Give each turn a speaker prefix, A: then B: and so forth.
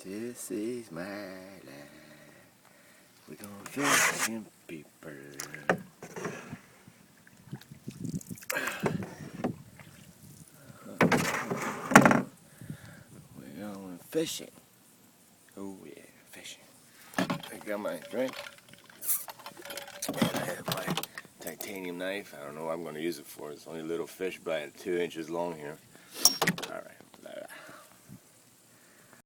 A: This is my life. We're gonna fish and people. We're going fishing. Oh yeah, fishing. I got my drink. And I have my titanium knife. I don't know what I'm gonna use it for. It's only a little fish, but 2 inches long here.